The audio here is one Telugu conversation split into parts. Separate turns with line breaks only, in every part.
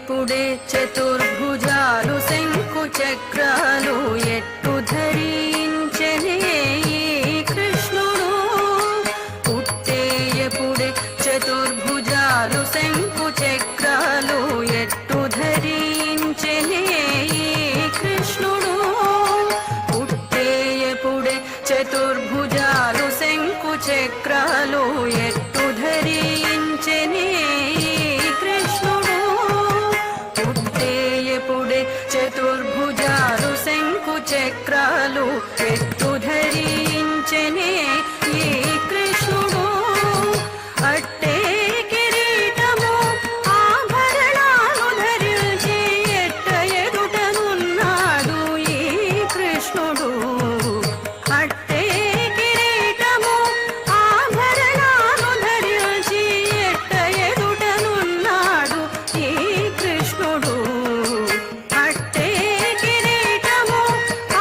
పుట్టే చతుర్భుజాలు శంకు చక్రాలు ఎట్టు ధరించెనే కృష్ణుడు. పుట్టే చతుర్భుజాలు శంకు చక్రాలు ఎట్టు ధరించెనే కృష్ణుడు. పుట్టే చతుర్భుజాలు శంకు చక్రాలు ఎట్టు ధరించెనే చతుర్భుజాలు శంకు చక్రాలు ఎట్టు ధరించెనే ఈ కృష్ణుడు. అట్టే కిరీటము ఆభరణాలు ధరించి ఎట్ట ఎదుటనున్నాడు ఈ కృష్ణుడు. అట్టే కిరీటము ఆభరణాలు ధరించి ఎట్ట ఎదుటనున్నాడు ఈ కృష్ణుడు. అట్టే కిరీటము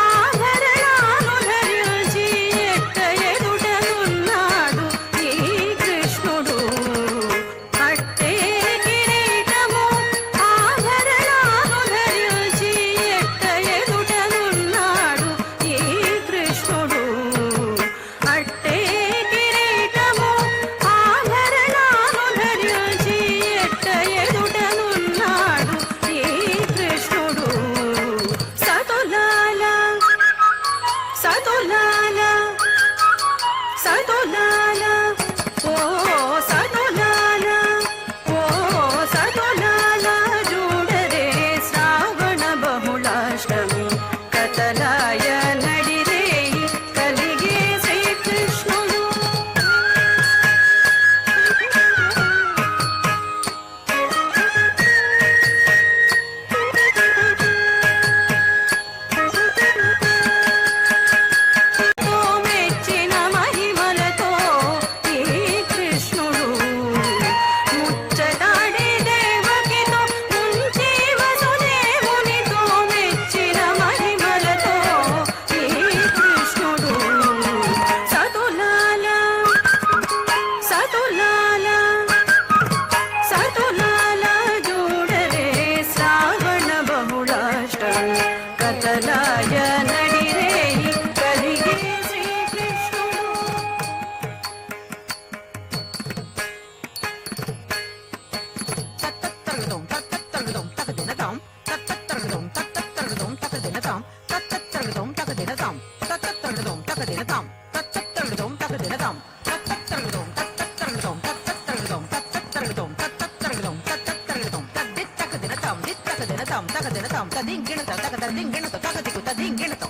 ఆభరణాలు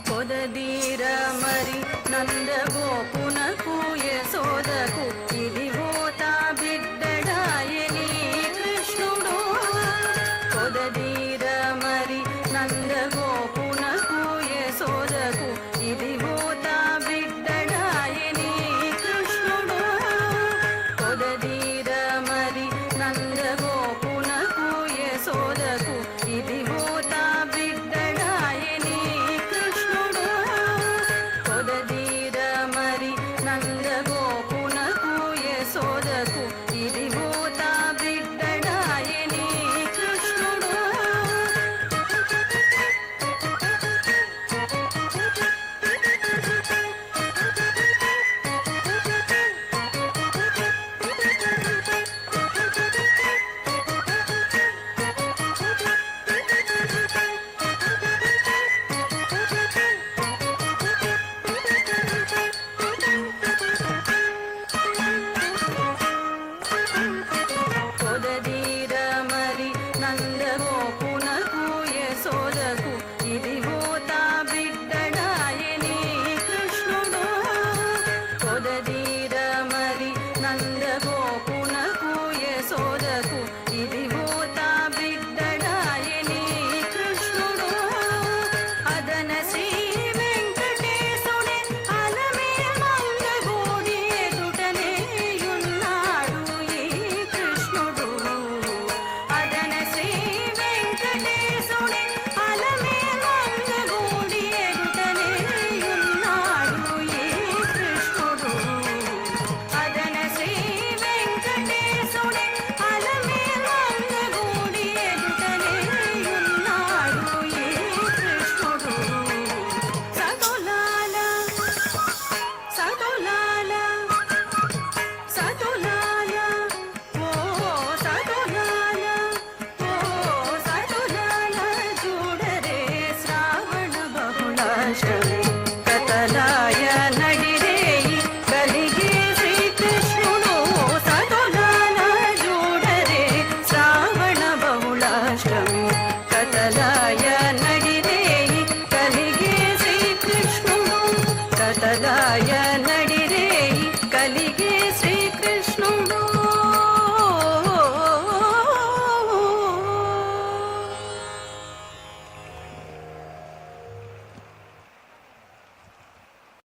పొదదీర మరి నంద గోపునకు యశోదకు ఇదిగో తా బిడ్డడాయని కృష్ణుడు. పొదదీర మరి నంద గోపునకు యశోదకు ఇదిగో తా బిడ్డడాయని కృష్ణుడు. పొదదీర మరి నంద గోపునకు యశోదకు ఇదిగో తా బిడ్డడాయని కృష్ణుడు. పొదదీర మరి నంద గోపునకు యశోదకు ఇదిగో తా బిడ్డడాయని కృష్ణుడు. పొదదీర మరి నంద గోపునకు యశోదకు ఇదిగో తా బిడ్డడాయని కృష్ణుడు. పొదదీర మరి నంద గోపునకు యశోదకు ఇదిగో తా బిడ్డడాయని కృష్ణుడు. అదన శ్రీ వెంకటేశుడే అలమే మంగగోడి ఎదుటనే ఉన్నాడు ఈ కృష్ణుడు. అదన శ్రీ వెంకటేశుడే అలమే మంగగోడి ఎదుటనే ఉన్నాడు ఈ కృష్ణుడు. అదన శ్రీ వెంకటేశుడే అలమే మంగగోడి ఎదుటనే ఉన్నాడు ఈ కృష్ణుడు. సతులాల సతులాల సతులాల ఓ సతులాల ఓ సతులాల చూడరే శ్రావణ బహుళాష్టమి కతలాయ నడిరేయి కలిగే శ్రీకృష్ణుడు. సతులాల చూడరే శ్రావణ బహుళాష్టమి కతలాయ నడిరేయి కలిగే శ్రీకృష్ణుడు. కతలాయ